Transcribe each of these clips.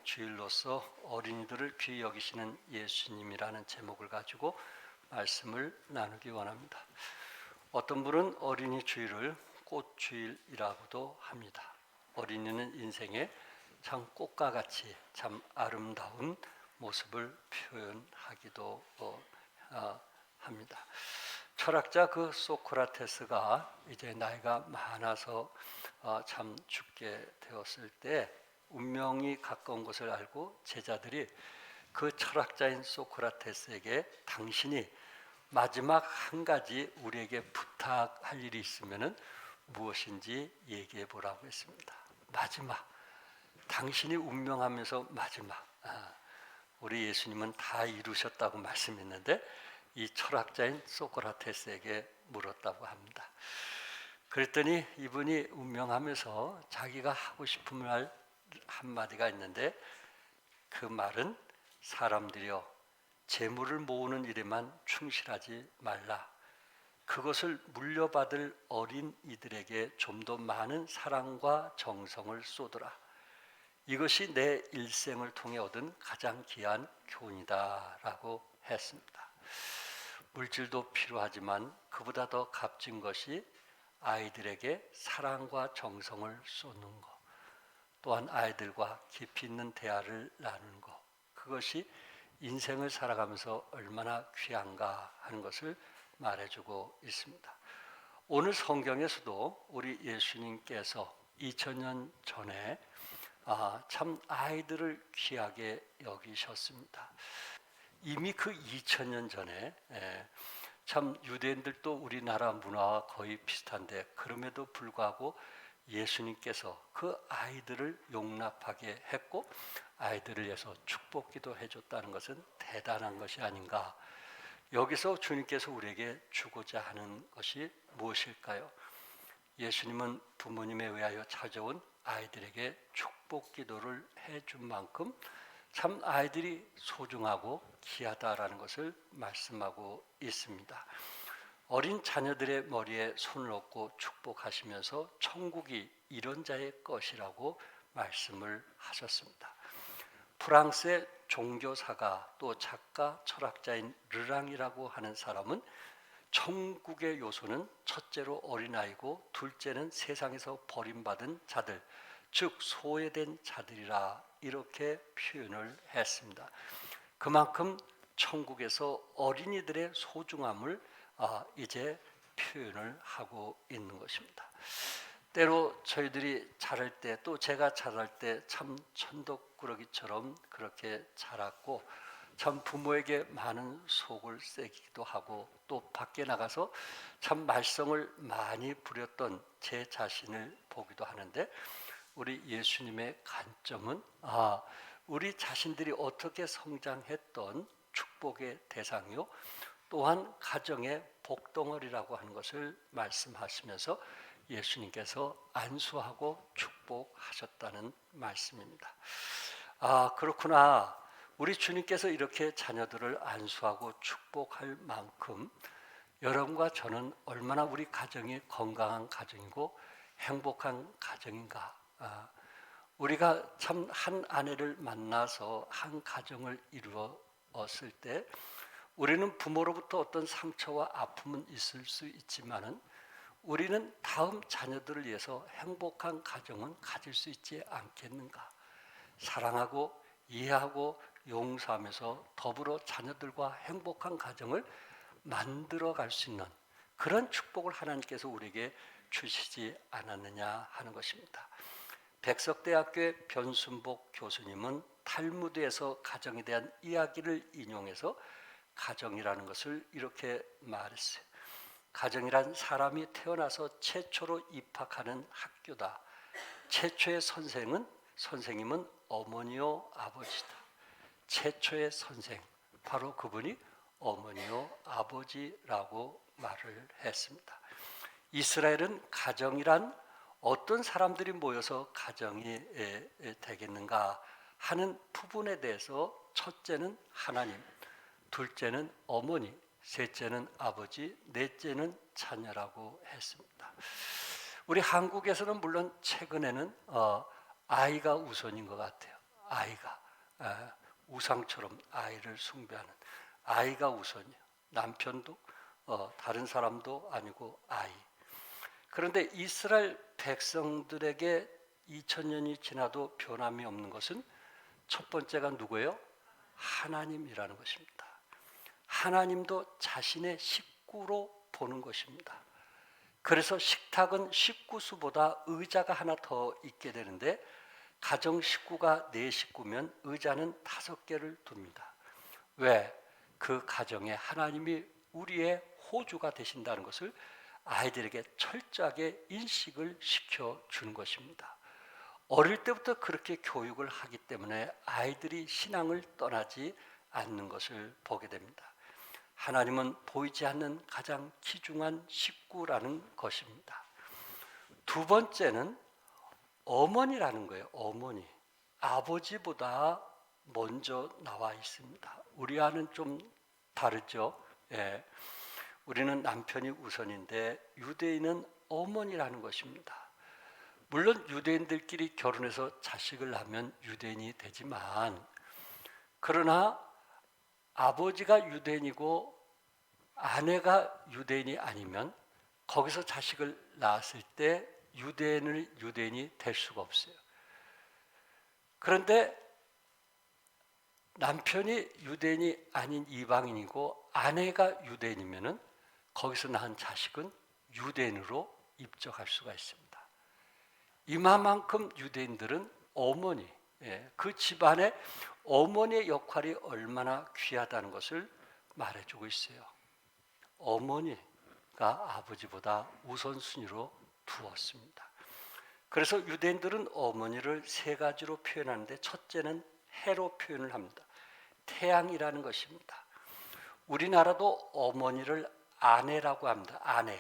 주일로서 어린이들을 귀히 여기시는 예수님이라는 제목을 가지고 말씀을 나누기 원합니다. 어떤 분은 어린이 주일을 꽃주일이라고도 합니다. 어린이는 인생의 참 꽃과 같이 참 아름다운 모습을 표현하기도 합니다. 철학자 그 소크라테스가 이제 나이가 많아서 참 죽게 되었을 때 운명이 가까운 것을 알고 제자들이 그 철학자인 소크라테스에게 당신이 마지막 한 가지 우리에게 부탁할 일이 있으면 무엇인지 얘기해 보라고 했습니다. 마지막, 당신이 운명하면서 마지막. 우리 예수님은 다 이루셨다고 말씀했는데 이 철학자인 소크라테스에게 물었다고 합니다. 그랬더니 이분이 운명하면서 자기가 하고 싶은 말 한마디가 있는데, 그 말은 사람들이여 재물을 모으는 일에만 충실하지 말라. 그것을 물려받을 어린 이들에게 좀 더 많은 사랑과 정성을 쏟으라. 이것이 내 일생을 통해 얻은 가장 귀한 교훈이다 라고 했습니다. 물질도 필요하지만 그보다 더 값진 것이 아이들에게 사랑과 정성을 쏟는 것, 또한 아이들과 깊이 있는 대화를 나누는 것, 그것이 인생을 살아가면서 얼마나 귀한가 하는 것을 말해주고 있습니다. 오늘 성경에서도 우리 예수님께서 2000년 전에 참 아이들을 귀하게 여기셨습니다. 이미 그 2000년 전에 참 유대인들도 우리나라 문화와 거의 비슷한데 그럼에도 불구하고 예수님께서 그 아이들을 용납하게 했고 아이들을 위해서 축복기도 해줬다는 것은 대단한 것이 아닌가. 여기서 주님께서 우리에게 주고자 하는 것이 무엇일까요? 예수님은 부모님에 의하여 찾아온 아이들에게 축복기도를 해준 만큼 참 아이들이 소중하고 귀하다라는 것을 말씀하고 있습니다. 어린 자녀들의 머리에 손을 얹고 축복하시면서 천국이 이런 자의 것이라고 말씀을 하셨습니다. 프랑스의 종교사가 또 작가 철학자인 르랑이라고 하는 사람은 천국의 요소는 첫째로 어린아이고 둘째는 세상에서 버림받은 자들, 즉 소외된 자들이라 이렇게 표현을 했습니다. 그만큼 천국에서 어린이들의 소중함을 이제 표현을 하고 있는 것입니다. 때로 저희들이 자랄 때, 또 제가 자랄 때 참 천덕꾸러기처럼 그렇게 자랐고 참 부모에게 많은 속을 새기기도 하고 또 밖에 나가서 참 말썽을 많이 부렸던 제 자신을 보기도 하는데, 우리 예수님의 관점은 우리 자신들이 어떻게 성장했던 축복의 대상이요, 또한 가정의 복덩어리라고 하는 것을 말씀하시면서 예수님께서 안수하고 축복하셨다는 말씀입니다. 그렇구나. 우리 주님께서 이렇게 자녀들을 안수하고 축복할 만큼 여러분과 저는 얼마나 우리 가정이 건강한 가정이고 행복한 가정인가. 우리가 참 한 아내를 만나서 한 가정을 이루었을 때 우리는 부모로부터 어떤 상처와 아픔은 있을 수 있지만은 우리는 다음 자녀들을 위해서 행복한 가정은 가질 수 있지 않겠는가. 사랑하고 이해하고 용서하면서 더불어 자녀들과 행복한 가정을 만들어 갈 수 있는 그런 축복을 하나님께서 우리에게 주시지 않았느냐 하는 것입니다. 백석대학교의 변순복 교수님은 탈무드에서 가정에 대한 이야기를 인용해서 가정이라는 것을 이렇게 말했어요. 가정이란 사람이 태어나서 최초로 입학하는 학교다. 최초의 선생님은 어머니요 아버지다. 최초의 선생, 바로 그분이 어머니요 아버지라고 말을 했습니다. 이스라엘은 가정이란 어떤 사람들이 모여서 가정이 되겠는가 하는 부분에 대해서 첫째는 하나님, 둘째는 어머니, 셋째는 아버지, 넷째는 자녀라고 했습니다. 우리 한국에서는 물론 최근에는 아이가 우선인 것 같아요. 아이가 우상처럼 아이를 숭배하는 아이가 우선이요. 남편도 다른 사람도 아니고 아이. 그런데 이스라엘 백성들에게 2000년이 지나도 변함이 없는 것은 첫 번째가 누구예요? 하나님이라는 것입니다. 하나님도 자신의 식구로 보는 것입니다. 그래서 식탁은 식구수보다 의자가 하나 더 있게 되는데 가정 식구가 4식구면 의자는 5개를 둡니다. 왜? 그 가정에 하나님이 우리의 호주가 되신다는 것을 아이들에게 철저하게 인식을 시켜주는 것입니다. 어릴 때부터 그렇게 교육을 하기 때문에 아이들이 신앙을 떠나지 않는 것을 보게 됩니다. 하나님은 보이지 않는 가장 귀중한 식구라는 것입니다. 두 번째는 어머니라는 거예요. 어머니. 아버지보다 먼저 나와 있습니다. 우리와는 좀 다르죠. 예. 우리는 남편이 우선인데 유대인은 어머니라는 것입니다. 물론 유대인들끼리 결혼해서 자식을 낳으면 유대인이 되지만 그러나 아버지가 유대인이고 아내가 유대인이 아니면 거기서 자식을 낳았을 때 유대인이 될 수가 없어요. 그런데 남편이 유대인이 아닌 이방인이고 아내가 유대인이면은 거기서 낳은 자식은 유대인으로 입적할 수가 있습니다. 이만큼 유대인들은 어머니, 그 집안의 어머니의 역할이 얼마나 귀하다는 것을 말해주고 있어요. 어머니가 아버지보다 우선순위로 두었습니다. 그래서 유대인들은 어머니를 3가지로 표현하는데 첫째는 해로 표현을 합니다. 태양이라는 것입니다. 우리나라도 어머니를 아내라고 합니다. 아내.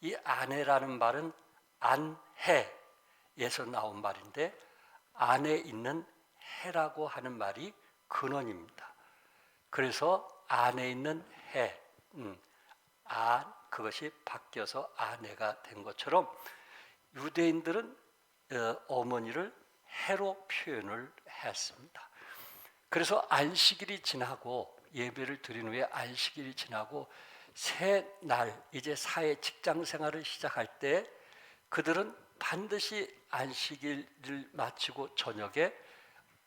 이 아내라는 말은 안해에서 나온 말인데 안에 있는 해라고 하는 말이 근원입니다. 그래서 안에 있는 해, 그것이 바뀌어서 아내가 된 것처럼 유대인들은 어머니를 해로 표현을 했습니다. 그래서 안식일이 지나고 예배를 드린 후에 안식일이 지나고 새 날 이제 사회 직장 생활을 시작할 때 그들은 반드시 안식일을 마치고 저녁에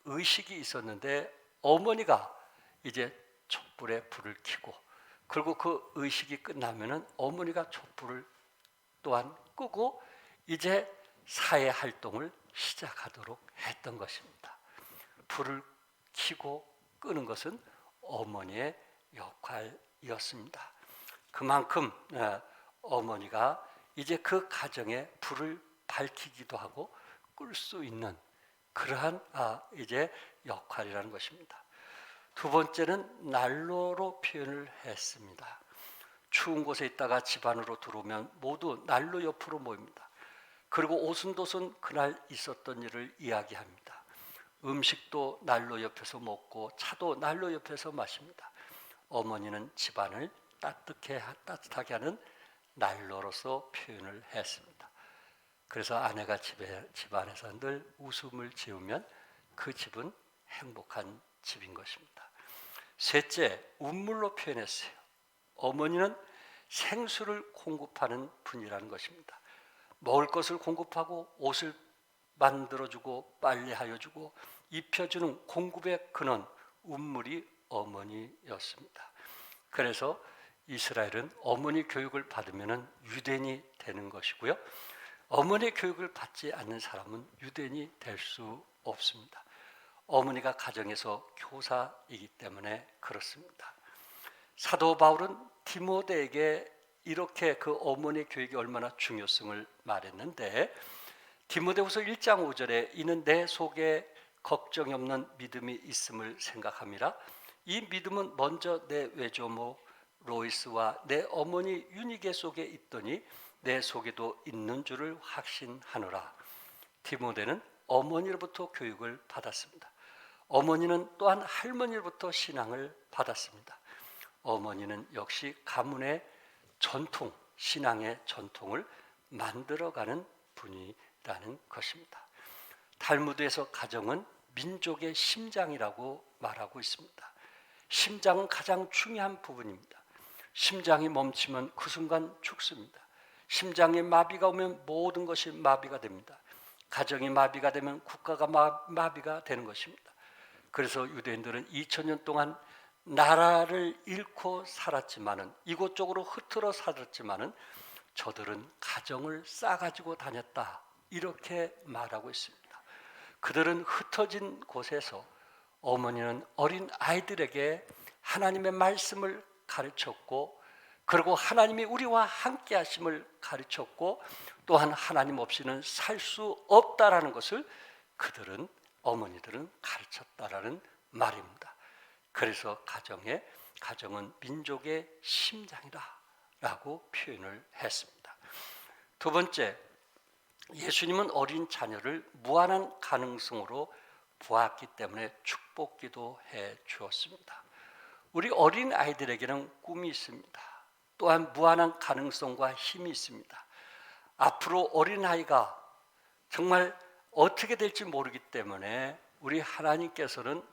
의식이 있었는데 어머니가 이제 촛불에 불을 켜고 그리고 그 의식이 끝나면은 어머니가 촛불을 또한 끄고 이제 사회 활동을 시작하도록 했던 것입니다. 불을 켜고 끄는 것은 어머니의 역할이었습니다. 그만큼 어머니가 이제 그 가정에 불을 밝히기도 하고 끌 수 있는 그러한 이제 역할이라는 것입니다. 두 번째는 난로로 표현을 했습니다. 추운 곳에 있다가 집 안으로 들어오면 모두 난로 옆으로 모입니다. 그리고 오순도순 그날 있었던 일을 이야기합니다. 음식도 난로 옆에서 먹고 차도 난로 옆에서 마십니다. 어머니는 집안을 따뜻하게 하는 난로로서 표현을 했습니다. 그래서 아내가 집안에서 늘 웃음을 지으면 그 집은 행복한 집인 것입니다. 셋째, 운물로 표현했어요. 어머니는 생수를 공급하는 분이라는 것입니다. 먹을 것을 공급하고 옷을 만들어주고 빨래하여주고 입혀주는 공급의 근원, 운물이 어머니였습니다. 그래서 이스라엘은 어머니 교육을 받으면 유대인이 되는 것이고요. 어머니 교육을 받지 않는 사람은 유대인이 될 수 없습니다. 어머니가 가정에서 교사이기 때문에 그렇습니다. 사도 바울은 디모데에게 이렇게 그 어머니 교육이 얼마나 중요성을 말했는데 디모데후서 1장 5절에 이는 내 속에 걱정이 없는 믿음이 있음을 생각함이라. 이 믿음은 먼저 내 외조모 로이스와 내 어머니 유니게 속에 있더니 내 속에도 있는 줄을 확신하노라. 디모데는 어머니로부터 교육을 받았습니다. 어머니는 또한 할머니로부터 신앙을 받았습니다. 어머니는 역시 가문의 전통, 신앙의 전통을 만들어가는 분이라는 것입니다. 탈무드에서 가정은 민족의 심장이라고 말하고 있습니다. 심장은 가장 중요한 부분입니다. 심장이 멈추면 그 순간 죽습니다. 심장에 마비가 오면 모든 것이 마비가 됩니다. 가정이 마비가 되면 국가가 마비가 되는 것입니다. 그래서 유대인들은 2000년 동안 나라를 잃고 살았지만은, 이곳저곳으로 흩어져 살았지만은 저들은 가정을 싸가지고 다녔다, 이렇게 말하고 있습니다. 그들은 흩어진 곳에서 어머니는 어린 아이들에게 하나님의 말씀을 가르쳤고, 그리고 하나님이 우리와 함께 하심을 가르쳤고, 또한 하나님 없이는 살 수 없다라는 것을 그들은, 어머니들은 가르쳤다라는 말입니다. 그래서 가정은 민족의 심장이라고 표현을 했습니다. 두 번째, 예수님은 어린 자녀를 무한한 가능성으로 보았기 때문에 축복기도 해 주었습니다. 우리 어린 아이들에게는 꿈이 있습니다. 또한 무한한 가능성과 힘이 있습니다. 앞으로 어린아이가 정말 어떻게 될지 모르기 때문에 우리 하나님께서는,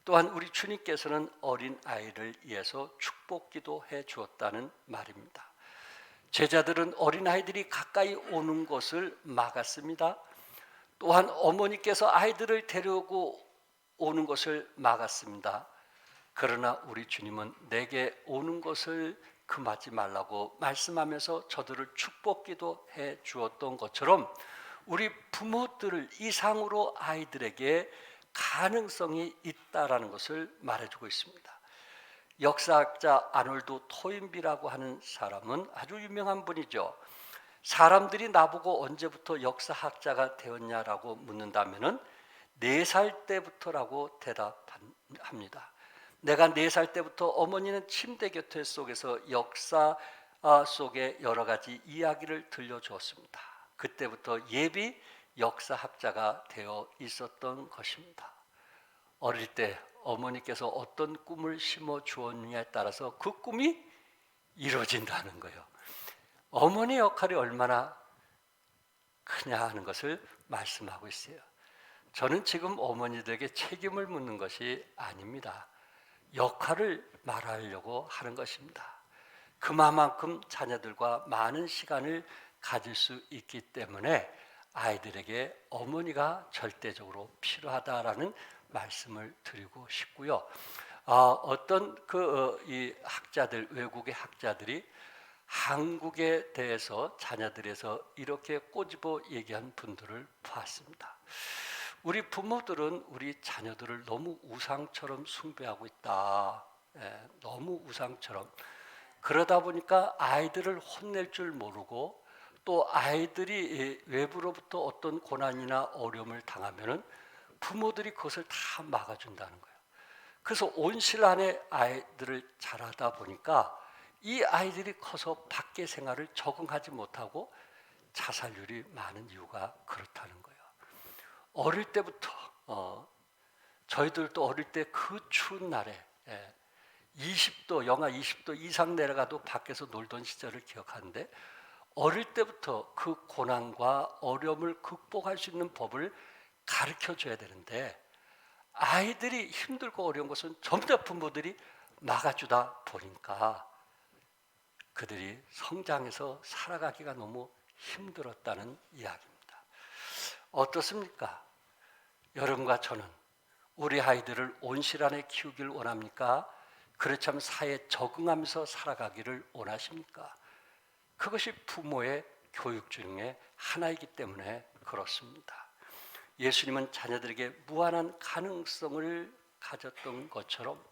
또한 우리 주님께서는 어린아이를 위해서 축복기도 해 주었다는 말입니다. 제자들은 어린아이들이 가까이 오는 것을 막았습니다. 또한 어머니께서 아이들을 데려오고 오는 것을 막았습니다. 그러나 우리 주님은 내게 오는 것을 금하지 말라고 말씀하면서 저들을 축복기도 해 주었던 것처럼, 우리 부모들 이상으로 아이들에게 가능성이 있다라는 것을 말해주고 있습니다. 역사학자 아놀드 토인비라고 하는 사람은 아주 유명한 분이죠. 사람들이 나보고 언제부터 역사학자가 되었냐라고 묻는다면은 4살 때부터라고 대답합니다. 내가 4살 때부터 어머니는 침대 곁에 속에서 역사 속의 여러 가지 이야기를 들려주었습니다. 그때부터 예비 역사학자가 되어 있었던 것입니다. 어릴 때 어머니께서 어떤 꿈을 심어 주었느냐에 따라서 그 꿈이 이루어진다는 거예요. 어머니 역할이 얼마나 크냐 하는 것을 말씀하고 있어요. 저는 지금 어머니들에게 책임을 묻는 것이 아닙니다. 역할을 말하려고 하는 것입니다. 그만큼 자녀들과 많은 시간을 가질 수 있기 때문에 아이들에게 어머니가 절대적으로 필요하다라는 말씀을 드리고 싶고요. 어떤 이 학자들, 외국의 학자들이 한국에 대해서 자녀들에서 이렇게 꼬집어 얘기한 분들을 보았습니다. 우리 부모들은 우리 자녀들을 너무 우상처럼 숭배하고 있다. 너무 우상처럼. 그러다 보니까 아이들을 혼낼 줄 모르고, 또 아이들이 외부로부터 어떤 고난이나 어려움을 당하면은 부모들이 그것을 다 막아준다는 거예요. 그래서 온실 안에 아이들을 자라다 보니까 이 아이들이 커서 밖의 생활을 적응하지 못하고 자살률이 많은 이유가 그렇다는 거예요. 어릴 때부터 저희들도 어릴 때 그 추운 날에 20도, 영하 20도 이상 내려가도 밖에서 놀던 시절을 기억하는데, 어릴 때부터 그 고난과 어려움을 극복할 수 있는 법을 가르쳐줘야 되는데, 아이들이 힘들고 어려운 것은 전부 다 부모들이 막아주다 보니까 그들이 성장해서 살아가기가 너무 힘들었다는 이야기입니다. 어떻습니까? 여러분과 저는 우리 아이들을 온실 안에 키우길 원합니까? 그렇지 않으면 사회에 적응하면서 살아가기를 원하십니까? 그것이 부모의 교육 중에 하나이기 때문에 그렇습니다. 예수님은 자녀들에게 무한한 가능성을 가졌던 것처럼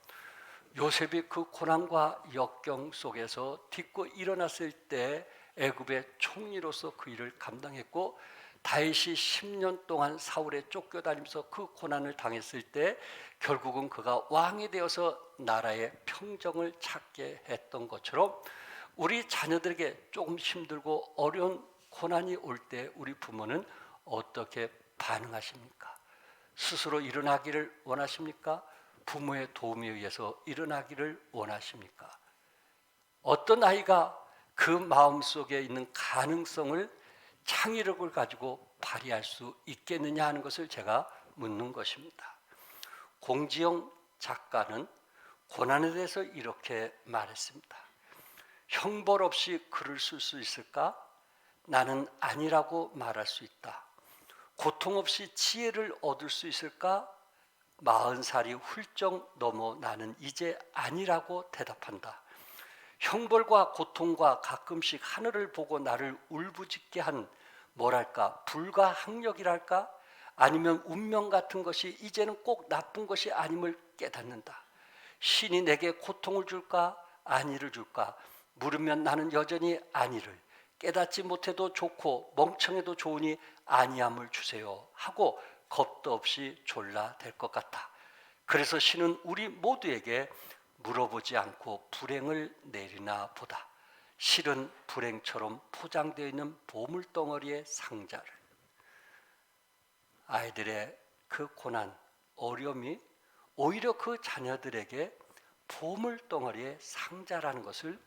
요셉이 그 고난과 역경 속에서 딛고 일어났을 때 애굽의 총리로서 그 일을 감당했고, 다윗이 10년 동안 사울에 쫓겨다니면서 그 고난을 당했을 때 결국은 그가 왕이 되어서 나라의 평정을 찾게 했던 것처럼, 우리 자녀들에게 조금 힘들고 어려운 고난이 올 때 우리 부모는 어떻게 반응하십니까? 스스로 일어나기를 원하십니까? 부모의 도움에 의해서 일어나기를 원하십니까? 어떤 아이가 그 마음속에 있는 가능성을, 창의력을 가지고 발휘할 수 있겠느냐 하는 것을 제가 묻는 것입니다. 공지영 작가는 고난에 대해서 이렇게 말했습니다. 형벌 없이 글을 쓸 수 있을까? 나는 아니라고 말할 수 있다. 고통 없이 지혜를 얻을 수 있을까? 40살이 훌쩍 넘어 나는 이제 아니라고 대답한다. 형벌과 고통과 가끔씩 하늘을 보고 나를 울부짖게 한 뭐랄까 불가항력이랄까 아니면 운명 같은 것이 이제는 꼭 나쁜 것이 아님을 깨닫는다. 신이 내게 고통을 줄까 안위를 줄까 물으면 나는 여전히 안위를, 깨닫지 못해도 좋고 멍청해도 좋으니 아니함을 주세요 하고 겁도 없이 졸라댈 것 같아. 그래서 신은 우리 모두에게 물어보지 않고 불행을 내리나 보다. 실은 불행처럼 포장되어 있는 보물덩어리의 상자를. 아이들의 그 고난, 어려움이 오히려 그 자녀들에게 보물덩어리의 상자라는 것을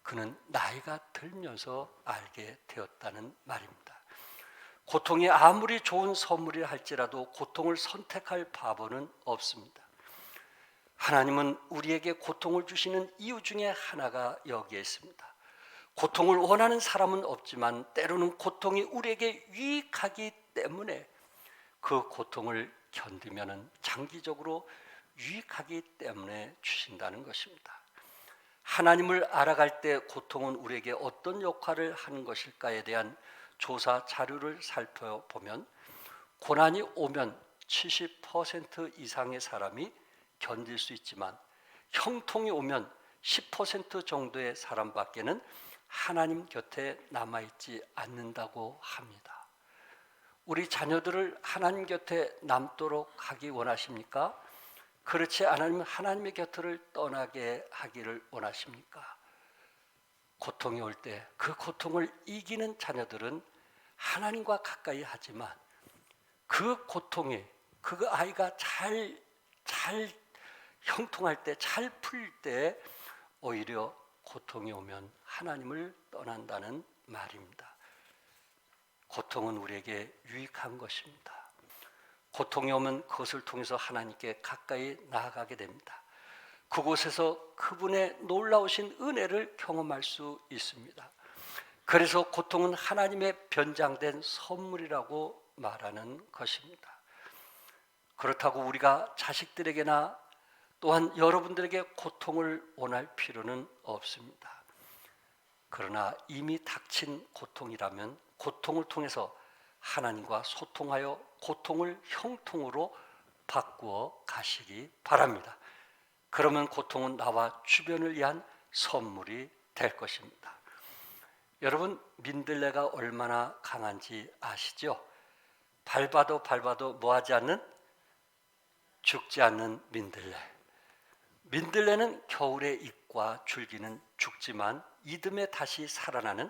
그는 나이가 들면서 알게 되었다는 말입니다. 고통이 아무리 좋은 선물이라 할지라도 고통을 선택할 바보는 없습니다. 하나님은 우리에게 고통을 주시는 이유 중에 하나가 여기에 있습니다. 고통을 원하는 사람은 없지만 때로는 고통이 우리에게 유익하기 때문에 그 고통을 견디면 장기적으로 유익하기 때문에 주신다는 것입니다. 하나님을 알아갈 때 고통은 우리에게 어떤 역할을 하는 것일까에 대한 조사 자료를 살펴보면 고난이 오면 70% 이상의 사람이 견딜 수 있지만 형통이 오면 10% 정도의 사람밖에는 하나님 곁에 남아있지 않는다고 합니다. 우리 자녀들을 하나님 곁에 남도록 하기 원하십니까? 그렇지 않으면 하나님의 곁을 떠나게 하기를 원하십니까? 고통이 올 때 그 고통을 이기는 자녀들은 하나님과 가까이 하지만 그 고통이 그 아이가 잘 형통할 때, 잘 풀 때 오히려 고통이 오면 하나님을 떠난다는 말입니다. 고통은 우리에게 유익한 것입니다. 고통이 오면 그것을 통해서 하나님께 가까이 나아가게 됩니다. 그곳에서 그분의 놀라우신 은혜를 경험할 수 있습니다. 그래서 고통은 하나님의 변장된 선물이라고 말하는 것입니다. 그렇다고 우리가 자식들에게나 또한 여러분들에게 고통을 원할 필요는 없습니다. 그러나 이미 닥친 고통이라면 고통을 통해서 하나님과 소통하여 고통을 형통으로 바꾸어 가시기 바랍니다. 그러면 고통은 나와 주변을 위한 선물이 될 것입니다. 여러분, 민들레가 얼마나 강한지 아시죠? 밟아도 뭐하지 않는? 죽지 않는 민들레. 민들레는 겨울에 잎과 줄기는 죽지만 이듬해 다시 살아나는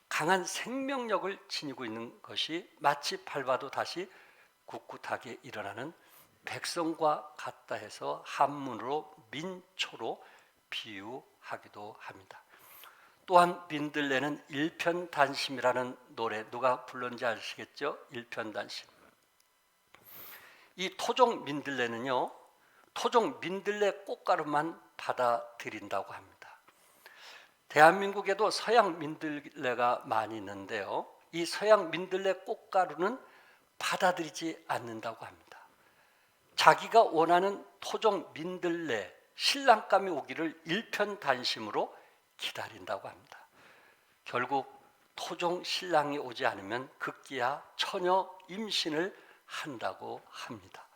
강한 생명력을 지니고 있는 것이 마치 밟아도 다시 꿋꿋하게 일어나는 백성과 같다 해서 한문으로 민초로 비유하기도 합니다. 또한 민들레는 일편단심이라는 노래, 누가 불렀는지 아시겠죠? 일편단심. 이 토종 민들레는요, 토종 민들레 꽃가루만 받아들인다고 합니다. 대한민국에도 서양 민들레가 많이 있는데요, 이 서양 민들레 꽃가루는 받아들이지 않는다고 합니다. 자기가 원하는 토종 민들레 신랑감이 오기를 일편단심으로 기다린다고 합니다. 결국 토종 신랑이 오지 않으면 급기야 처녀 임신을 한다고 합니다.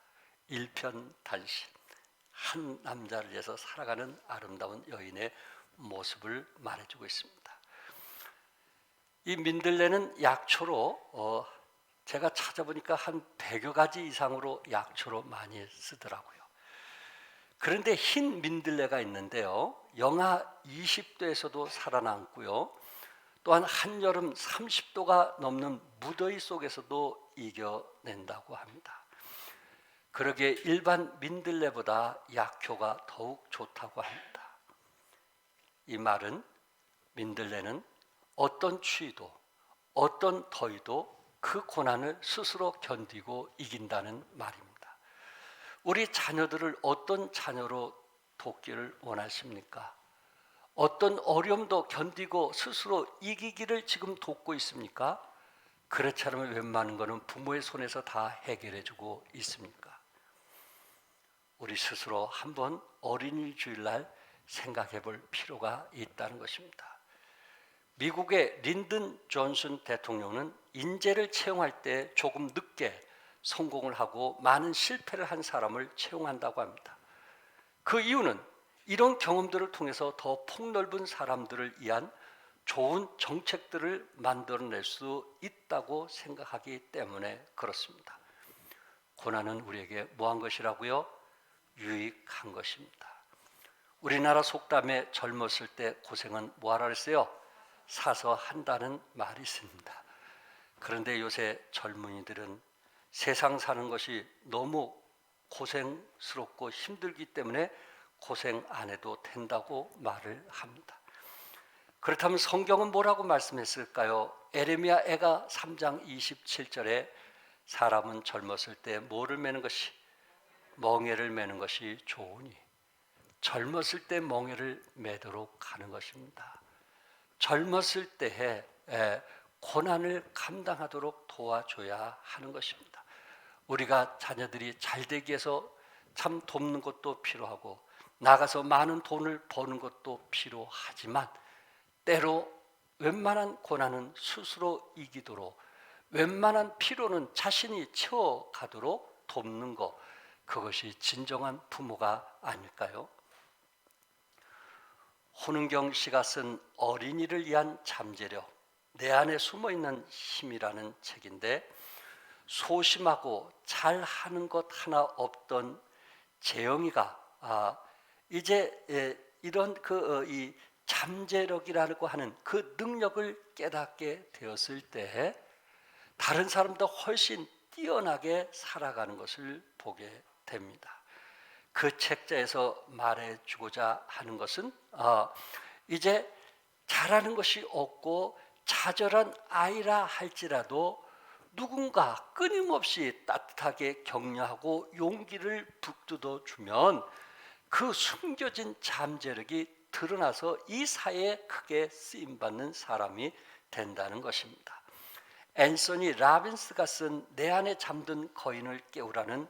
일편단심. 한 남자를 위해서 살아가는 아름다운 여인의 모습을 말해주고 있습니다. 이 민들레는 약초로 제가 찾아보니까 한 100여 가지 이상으로 약초로 많이 쓰더라고요. 그런데 흰 민들레가 있는데요, 영하 20도에서도 살아남고요, 또한 한여름 30도가 넘는 무더위 속에서도 이겨낸다고 합니다. 그러기에 일반 민들레보다 약효가 더욱 좋다고 합니다. 이 말은 민들레는 어떤 추위도 어떤 더위도 그 고난을 스스로 견디고 이긴다는 말입니다. 우리 자녀들을 어떤 자녀로 돕기를 원하십니까? 어떤 어려움도 견디고 스스로 이기기를 지금 돕고 있습니까? 그렇지 않으면 웬만한 것은 부모의 손에서 다 해결해주고 있습니까? 우리 스스로 한번 어린이 주일날 생각해 볼 필요가 있다는 것입니다. 미국의 린든 존슨 대통령은 인재를 채용할 때 조금 늦게 성공을 하고 많은 실패를 한 사람을 채용한다고 합니다. 그 이유는 이런 경험들을 통해서 더 폭넓은 사람들을 위한 좋은 정책들을 만들어낼 수 있다고 생각하기 때문에 그렇습니다. 고난은 우리에게 뭐한 것이라고요? 유익한 것입니다. 우리나라 속담에 젊었을 때 고생은 뭐하라 그랬어요? 사서 한다는 말이 있습니다. 그런데 요새 젊은이들은 세상 사는 것이 너무 고생스럽고 힘들기 때문에 고생 안 해도 된다고 말을 합니다. 그렇다면 성경은 뭐라고 말씀했을까요? 에레미야 애가 3장 27절에 사람은 젊었을 때 뭐를 매는 것이 멍에를 매는 것이 좋으니 젊었을 때 멍에를 매도록 하는 것입니다. 젊었을 때에 고난을 감당하도록 도와줘야 하는 것입니다. 우리가 자녀들이 잘 되기 위해서 참 돕는 것도 필요하고 나가서 많은 돈을 버는 것도 필요하지만 때로 웬만한 고난은 스스로 이기도록 웬만한 필요는 자신이 채워가도록 돕는 것, 그것이 진정한 부모가 아닐까요? 혼은경 씨가 쓴 어린이를 위한 잠재력, 내 안에 숨어있는 힘이라는 책인데 소심하고 잘하는 것 하나 없던 재영이가 이제 이런 이 잠재력이라고 하는 그 능력을 깨닫게 되었을 때 다른 사람보다 훨씬 뛰어나게 살아가는 것을 보게 됩니다. 그 책자에서 말해주고자 하는 것은 이제 잘하는 것이 없고 좌절한 아이라 할지라도 누군가 끊임없이 따뜻하게 격려하고 용기를 북돋워 주면 그 숨겨진 잠재력이 드러나서 이 사회에 크게 쓰임받는 사람이 된다는 것입니다. 앤서니 라빈스가 쓴 내 안에 잠든 거인을 깨우라는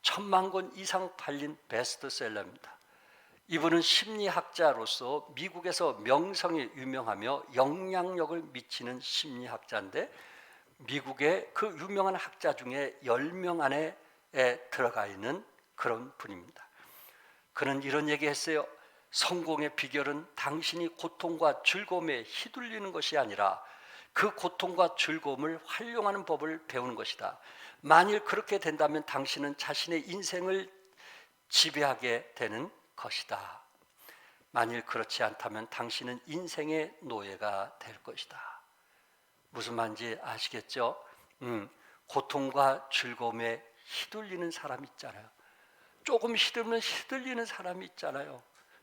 1000만 권 이상 팔린 베스트셀러입니다. 이분은 심리학자로서 미국에서 명성이 유명하며 영향력을 미치는 심리학자인데 미국의 그 유명한 학자 중에 10명 안에 들어가 있는 그런 분입니다. 그는 이런 얘기했어요. 성공의 비결은 당신이 고통과 즐거움에 휘둘리는 것이 아니라 그 고통과 즐거움을 활용하는 법을 배우는 것이다. 만일 그렇게 된다면 당신은 자신의 인생을 지배하게 되는 것이다. 만일 그렇지 않다면 당신은 인생의 노예가 될 것이다. 무슨 말인지 아시겠죠? 고통과 즐거움에 휘둘리는 사람 있잖아요. 조금 휘둘리면 휘둘리는 사람이 있잖아요.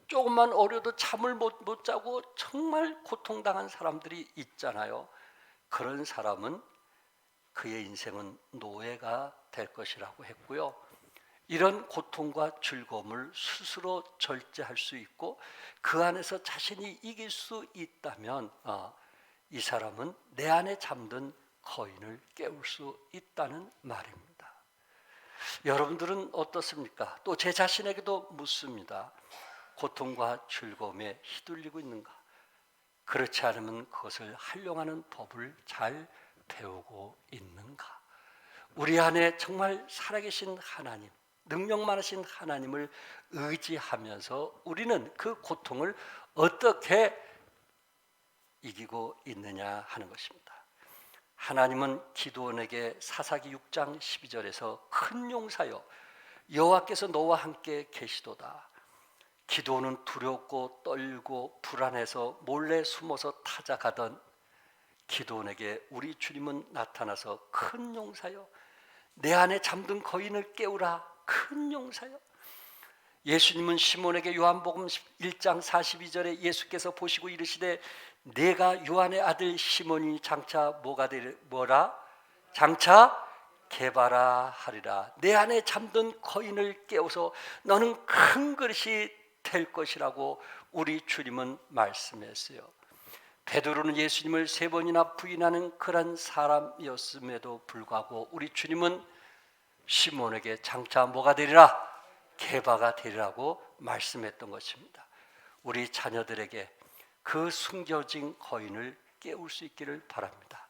조금만 어려도 잠을 못 자고 정말 고통당한 사람들이 있잖아요. 그런 사람은 그의 인생은 노예가 될 것이라고 했고요. 이런 고통과 즐거움을 스스로 절제할 수 있고 그 안에서 자신이 이길 수 있다면 이 사람은 내 안에 잠든 거인을 깨울 수 있다는 말입니다. 여러분들은 어떻습니까? 또 제 자신에게도 묻습니다. 고통과 즐거움에 휘둘리고 있는가? 그렇지 않으면 그것을 활용하는 법을 잘 배우고 있는가? 우리 안에 정말 살아계신 하나님, 능력 많으신 하나님을 의지하면서 우리는 그 고통을 어떻게 이기고 있느냐 하는 것입니다. 하나님은 기드온에게 사사기 6장 12절에서 큰 용사여 여호와께서 너와 함께 계시도다. 기드온은 두렵고 떨고 불안해서 몰래 숨어서 타작하던 기드온에게 우리 주님은 나타나서 큰 용사여 내 안에 잠든 거인을 깨우라. 큰 용사여. 예수님은 시몬에게 요한복음 1장 42절에 예수께서 보시고 이르시되 내가 요한의 아들 시몬이 장차 뭐라? 장차 개바라 하리라. 내 안에 잠든 거인을 깨워서 너는 큰 그릇이 될 것이라고 우리 주님은 말씀했어요. 베드로는 예수님을 3번이나 부인하는 그런 사람이었음에도 불구하고 우리 주님은 시몬에게 장차 뭐가 되리라? 개바가 되리라고 말씀했던 것입니다. 우리 자녀들에게 그 숨겨진 거인을 깨울 수 있기를 바랍니다.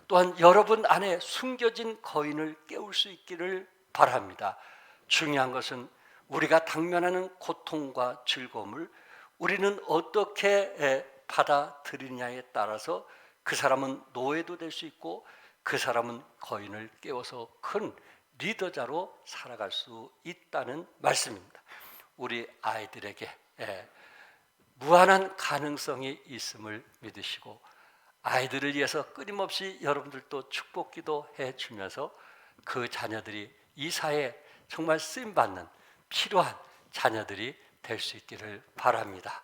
또한 여러분 안에 숨겨진 거인을 깨울 수 있기를 바랍니다. 중요한 것은 우리가 당면하는 고통과 즐거움을 우리는 어떻게 받아들이냐에 따라서 그 사람은 노예도 될 수 있고 그 사람은 거인을 깨워서 큰 리더자로 살아갈 수 있다는 말씀입니다. 우리 아이들에게 무한한 가능성이 있음을 믿으시고 아이들을 위해서 끊임없이 여러분들도 축복 기도해 주면서 그 자녀들이 이 사회에 정말 쓰임받는 필요한 자녀들이 될 수 있기를 바랍니다.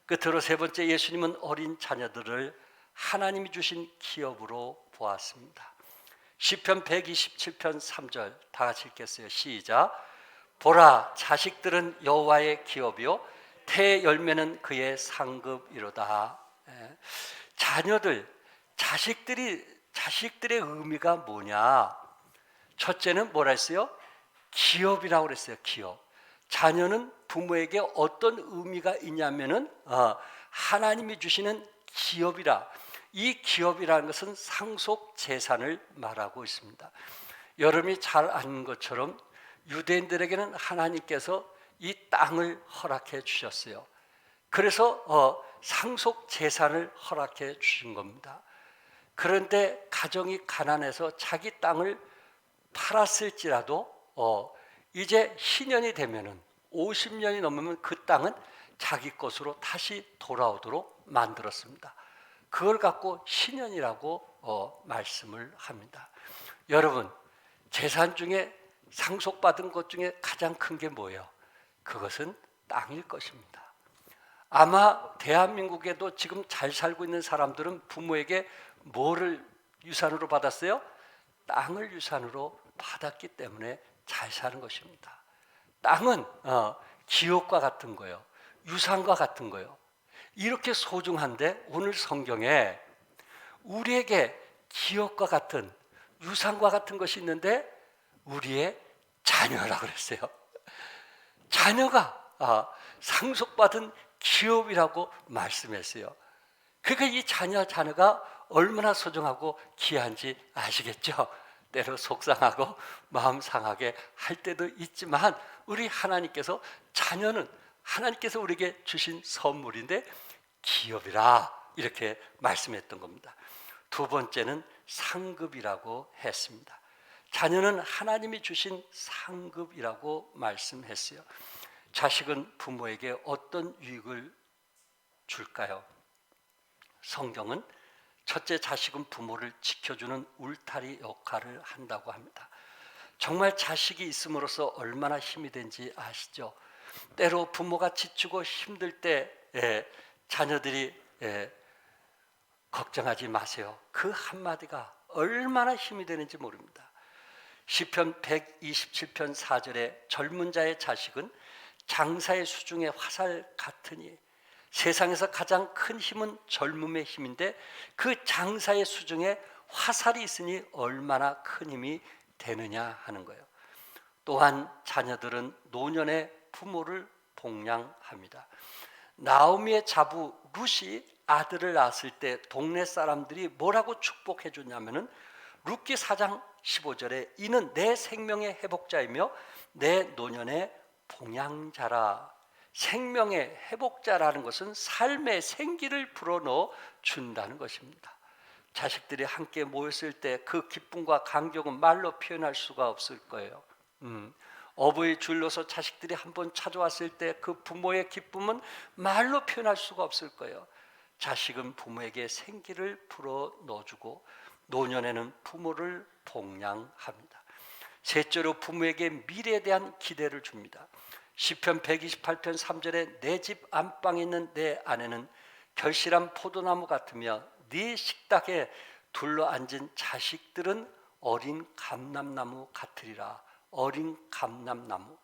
끝으로 3번째, 예수님은 어린 자녀들을 하나님이 주신 기업으로 보았습니다. 시편 127편 3절 다 같이 읽겠어요. 시작. 보라, 자식들은 여호와의 기업이요 태의 열매는 그의 상급이로다. 자식들의 의미가 뭐냐? 첫째는 뭐라 했어요? 기업이라고 그랬어요. 기업. 자녀는 부모에게 어떤 의미가 있냐면은 하나님이 주시는 기업이라. 이 기업이라는 것은 상속 재산을 말하고 있습니다. 여러분이 잘 아는 것처럼 유대인들에게는 하나님께서 이 땅을 허락해 주셨어요. 그래서 상속 재산을 허락해 주신 겁니다. 그런데 가정이 가난해서 자기 땅을 팔았을지라도 이제 희년이 되면은 50년이 넘으면 그 땅은 자기 것으로 다시 돌아오도록 만들었습니다. 그걸 갖고 희년이라고 말씀을 합니다. 여러분, 재산 중에 상속받은 것 중에 가장 큰 게 뭐예요? 그것은 땅일 것입니다. 아마 대한민국에도 지금 잘 살고 있는 사람들은 부모에게 뭐를 유산으로 받았어요? 땅을 유산으로 받았기 때문에 잘 사는 것입니다. 땅은 기업과 같은 거예요. 유산과 같은 거예요. 이렇게 소중한데 오늘 성경에 우리에게 기업과 같은 유산과 같은 것이 있는데 우리의 자녀라고 그랬어요. 자녀가 상속받은 기업이라고 말씀했어요. 그러니까 이 자녀가 얼마나 소중하고 귀한지 아시겠죠? 때로 속상하고 마음 상하게 할 때도 있지만 우리 하나님께서 자녀는 하나님께서 우리에게 주신 선물인데 기업이라 이렇게 말씀했던 겁니다. 2번째는 상급이라고 했습니다. 자녀는 하나님이 주신 상급이라고 말씀했어요. 자식은 부모에게 어떤 유익을 줄까요? 성경은 첫째, 자식은 부모를 지켜주는 울타리 역할을 한다고 합니다. 정말 자식이 있음으로써 얼마나 힘이 된지 아시죠? 때로 부모가 지치고 힘들 때 자녀들이 걱정하지 마세요. 그 한마디가 얼마나 힘이 되는지 모릅니다. 시편 127편 4절에 젊은 자의 자식은 장사의 수중에 화살 같으니 세상에서 가장 큰 힘은 젊음의 힘인데 그 장사의 수중에 화살이 있으니 얼마나 큰 힘이 되느냐 하는 거예요. 또한 자녀들은 노년에 부모를 복양합니다. 나오미의 자부 룻이 아들을 낳았을 때 동네 사람들이 뭐라고 축복해 줬냐면은 룻기 4장 15절에 이는 내 생명의 회복자이며 내 노년의 봉양자라. 생명의 회복자라는 것은 삶의 생기를 불어넣어 준다는 것입니다. 자식들이 함께 모였을 때 그 기쁨과 감격은 말로 표현할 수가 없을 거예요. 어버이 줄로서 자식들이 한번 찾아왔을 때 그 부모의 기쁨은 말로 표현할 수가 없을 거예요. 자식은 부모에게 생기를 불어넣어주고 노년에는 부모를 복양합니다. 셋째로 부모에게 미래에 대한 기대를 줍니다. 시편 128편 3절에 내 집 안방에 있는 내 아내는 결실한 포도나무 같으며 네 식탁에 둘러앉은 자식들은 어린 감람나무 같으리라. 어린 감람나무,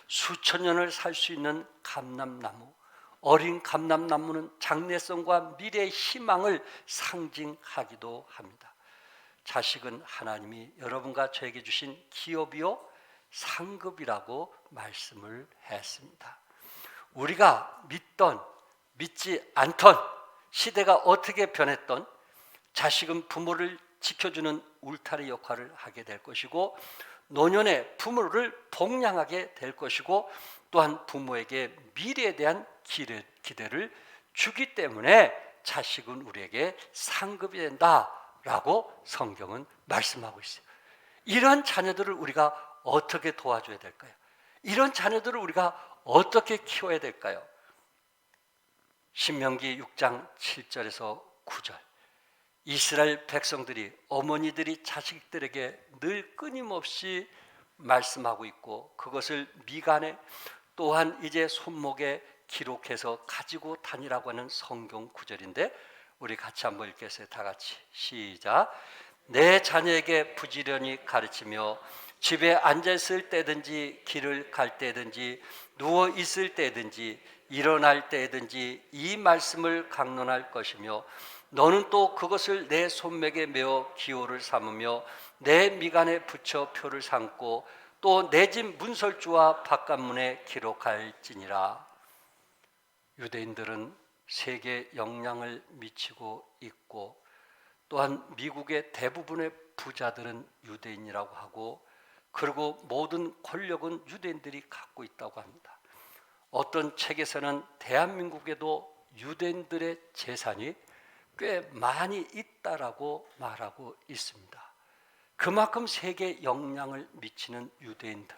수천 년을 살 수 있는 감람나무. 어린 감람나무는 장래성과 미래의 희망을 상징하기도 합니다. 자식은 하나님이 여러분과 저에게 주신 기업이요 상급이라고 말씀을 했습니다. 우리가 믿던 믿지 않던, 시대가 어떻게 변했던, 자식은 부모를 지켜주는 울타리 역할을 하게 될 것이고, 노년에 부모를 복양하게 될 것이고, 또한 부모에게 미래에 대한 기대를 주기 때문에 자식은 우리에게 상급이 된다라고 성경은 말씀하고 있어요. 이런 자녀들을 우리가 어떻게 도와줘야 될까요? 이런 자녀들을 우리가 어떻게 키워야 될까요? 신명기 6장 7절에서 9절, 이스라엘 백성들이, 어머니들이 자식들에게 늘 끊임없이 말씀하고 있고, 그것을 미간에 또한 이제 손목에 기록해서 가지고 다니라고 하는 성경 구절인데, 우리 같이 한번 읽겠어요. 다 같이 시작. 내 자녀에게 부지런히 가르치며 집에 앉아 있을 때든지 길을 갈 때든지 누워 있을 때든지 일어날 때든지 이 말씀을 강론할 것이며, 너는 또 그것을 내 손목에 메어 기호를 삼으며 내 미간에 붙여 표를 삼고 또 내 집 문설주와 바깥문에 기록할지니라. 유대인들은 세계 영향을 미치고 있고, 또한 미국의 대부분의 부자들은 유대인이라고 하고, 그리고 모든 권력은 유대인들이 갖고 있다고 합니다. 어떤 책에서는 대한민국에도 유대인들의 재산이 꽤 많이 있다라고 말하고 있습니다. 그만큼 세계에 영향을 미치는 유대인들,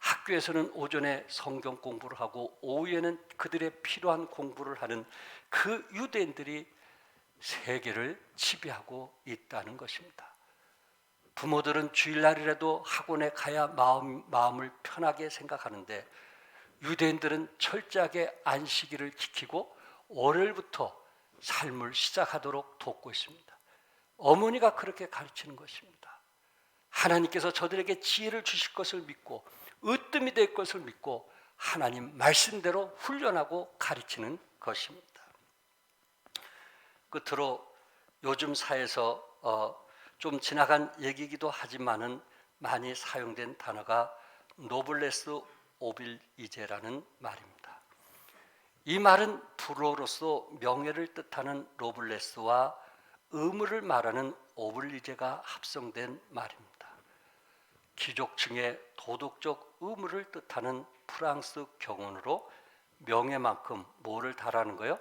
학교에서는 오전에 성경 공부를 하고 오후에는 그들의 필요한 공부를 하는 그 유대인들이 세계를 지배하고 있다는 것입니다. 부모들은 주일날이라도 학원에 가야 마음을 편하게 생각하는데, 유대인들은 철저하게 안식일을 지키고 월요일부터 삶을 시작하도록 돕고 있습니다. 어머니가 그렇게 가르치는 것입니다. 하나님께서 저들에게 지혜를 주실 것을 믿고 으뜸이 될 것을 믿고 하나님 말씀대로 훈련하고 가르치는 것입니다. 끝으로 요즘 사회에서 좀 지나간 얘기이기도 하지만은 많이 사용된 단어가 노블레스 오빌리제라는 말입니다. 이 말은 불어로서 명예를 뜻하는 노블레스와 의무를 말하는 오블리제가 합성된 말입니다. 귀족층의 도덕적 의무를 뜻하는 프랑스 경언으로 명예만큼 뭐를 다하라는 거예요?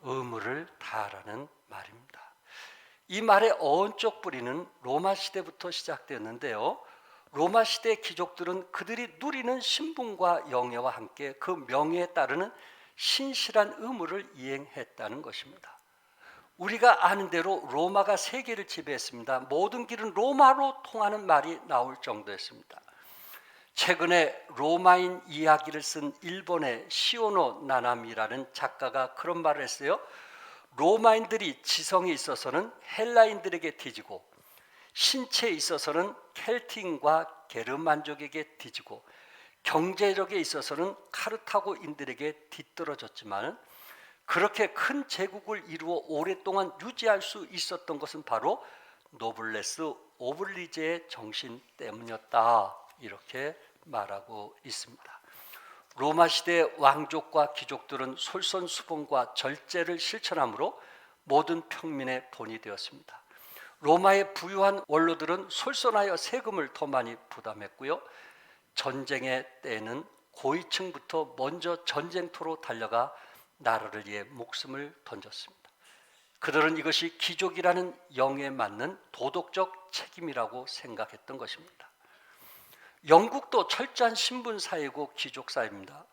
의무를 다하라는 말입니다. 이 말의 어원적 뿌리는 로마 시대부터 시작되었는데요, 로마 시대 귀족들은 그들이 누리는 신분과 영예와 함께 그 명예에 따르는 신실한 의무를 이행했다는 것입니다. 우리가 아는 대로 로마가 세계를 지배했습니다. 모든 길은 로마로 통하는 말이 나올 정도였습니다. 최근에 로마인 이야기를 쓴 일본의 시오노 나나미라는 작가가 그런 말을 했어요. 로마인들이 지성에 있어서는 헬라인들에게 뒤지고, 신체에 있어서는 켈팅과 게르만족에게 뒤지고, 경제력에 있어서는 카르타고인들에게 뒤떨어졌지만, 그렇게 큰 제국을 이루어 오랫동안 유지할 수 있었던 것은 바로 노블레스 오블리제의 정신 때문이었다, 이렇게 말하고 있습니다. 로마 시대 왕족과 귀족들은 솔선수범과 절제를 실천함으로 모든 평민의 본이 되었습니다. 로마의 부유한 원로들은 솔선하여 세금을 더 많이 부담했고요, 전쟁의 때에는 고위층부터 먼저 전쟁터로 달려가 나라를 위해 목숨을 던졌습니다. 그들은 이것이 귀족이라는 영에 맞는 도덕적 책임이라고 생각했던 것입니다. 영국도 철저한 신분사회고 귀족사회입니다.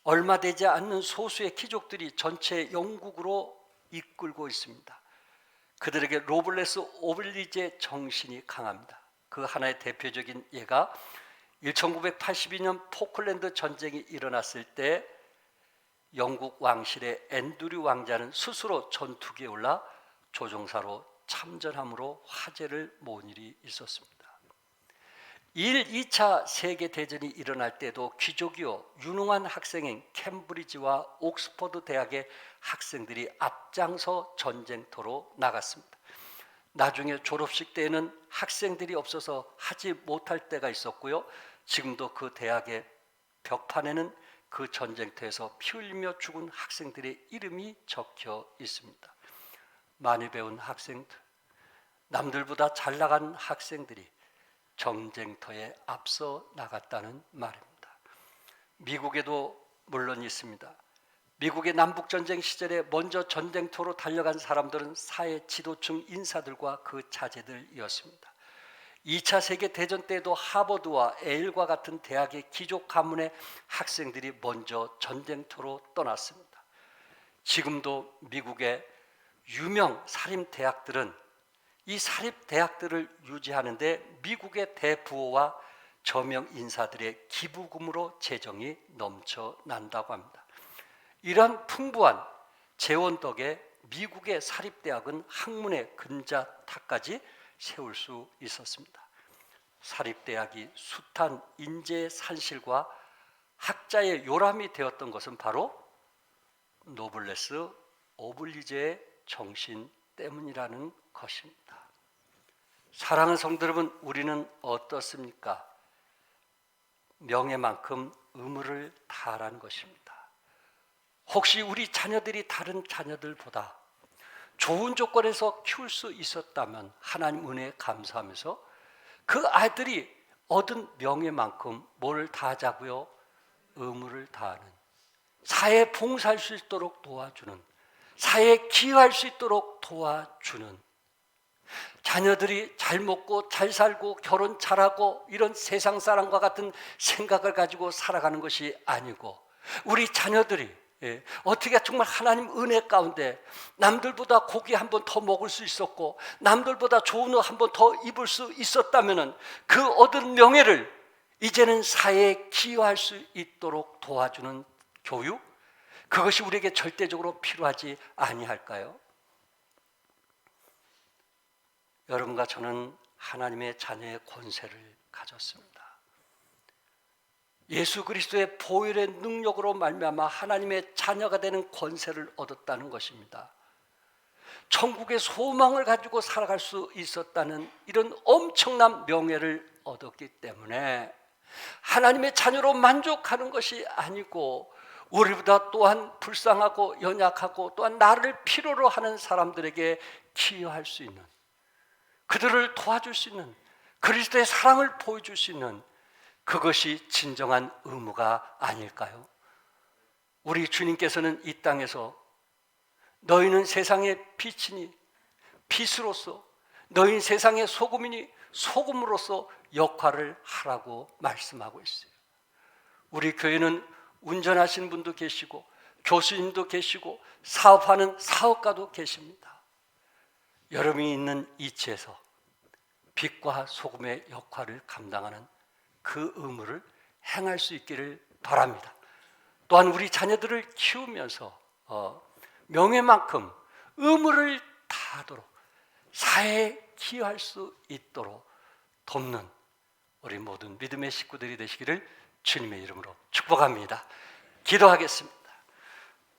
얼마 되지 않는 소수의 귀족들이 전체 영국으로 이끌고 있습니다. 그들에게 노블레스 오블리제 정신이 강합니다. 그 하나의 대표적인 예가 1982년 포클랜드 전쟁이 일어났을 때 영국 왕실의 앤드류 왕자는 스스로 전투기에 올라 조종사로 참전함으로 화제를 모은 일이 있었습니다. 2차 세계대전이 일어날 때도 귀족이요 유능한 학생인 캠브리지와 옥스퍼드 대학의 학생들이 앞장서 전쟁터로 나갔습니다. 나중에 졸업식 때에는 학생들이 없어서 하지 못할 때가 있었고요. 지금도 그 대학의 벽판에는 그 전쟁터에서 피 흘리며 죽은 학생들의 이름이 적혀 있습니다. 많이 배운 학생들, 남들보다 잘 나간 학생들이 전쟁터에 앞서 나갔다는 말입니다. 미국에도 물론 있습니다. 미국의 남북전쟁 시절에 먼저 전쟁터로 달려간 사람들은 사회 지도층 인사들과 그 자제들이었습니다. 2차 세계대전 때에도 하버드와 예일과 같은 대학의 귀족 가문의 학생들이 먼저 전쟁터로 떠났습니다. 지금도 미국의 유명 사립대학들은 이 사립대학들을 유지하는데 미국의 대부호와 저명 인사들의 기부금으로 재정이 넘쳐난다고 합니다. 이런 풍부한 재원 덕에 미국의 사립대학은 학문의 금자탑까지 세울 수 있었습니다. 사립대학이 숱한 인재의 산실과 학자의 요람이 되었던 것은 바로 노블레스 오블리제의 정신 때문이라는 것입니다. 사랑하는 성도 여러분, 우리는 어떻습니까? 명예만큼 의무를 다하라는 것입니다. 혹시 우리 자녀들이 다른 자녀들보다 좋은 조건에서 키울 수 있었다면 하나님 은혜에 감사하면서 그 아이들이 얻은 명예만큼 뭘 다하자고요? 의무를 다하는, 사회에 봉사할 수 있도록 도와주는, 사회에 기여할 수 있도록 도와주는, 자녀들이 잘 먹고 잘 살고 결혼 잘하고 이런 세상 사람과 같은 생각을 가지고 살아가는 것이 아니고, 우리 자녀들이 어떻게 정말 하나님 은혜 가운데 남들보다 고기 한 번 더 먹을 수 있었고 남들보다 좋은 옷 한 번 더 입을 수 있었다면 그 얻은 명예를 이제는 사회에 기여할 수 있도록 도와주는 교육, 그것이 우리에게 절대적으로 필요하지 아니할까요? 여러분과 저는 하나님의 자녀의 권세를 가졌습니다. 예수 그리스도의 보혈의 능력으로 말미암아 하나님의 자녀가 되는 권세를 얻었다는 것입니다. 천국의 소망을 가지고 살아갈 수 있었다는 이런 엄청난 명예를 얻었기 때문에 하나님의 자녀로 만족하는 것이 아니고 우리보다 또한 불쌍하고 연약하고 또한 나를 필요로 하는 사람들에게 기여할 수 있는, 그들을 도와줄 수 있는, 그리스도의 사랑을 보여줄 수 있는, 그것이 진정한 의무가 아닐까요? 우리 주님께서는 이 땅에서 너희는 세상의 빛이니 빛으로서, 너희는 세상의 소금이니 소금으로서 역할을 하라고 말씀하고 있어요. 우리 교회는 운전하시는 분도 계시고 교수님도 계시고 사업하는 사업가도 계십니다. 여러분이 있는 이치에서 빛과 소금의 역할을 감당하는 그 의무를 행할 수 있기를 바랍니다. 또한 우리 자녀들을 키우면서 명예만큼 의무를 다하도록 사회에 기여할 수 있도록 돕는 우리 모든 믿음의 식구들이 되시기를 주님의 이름으로 축복합니다. 기도하겠습니다.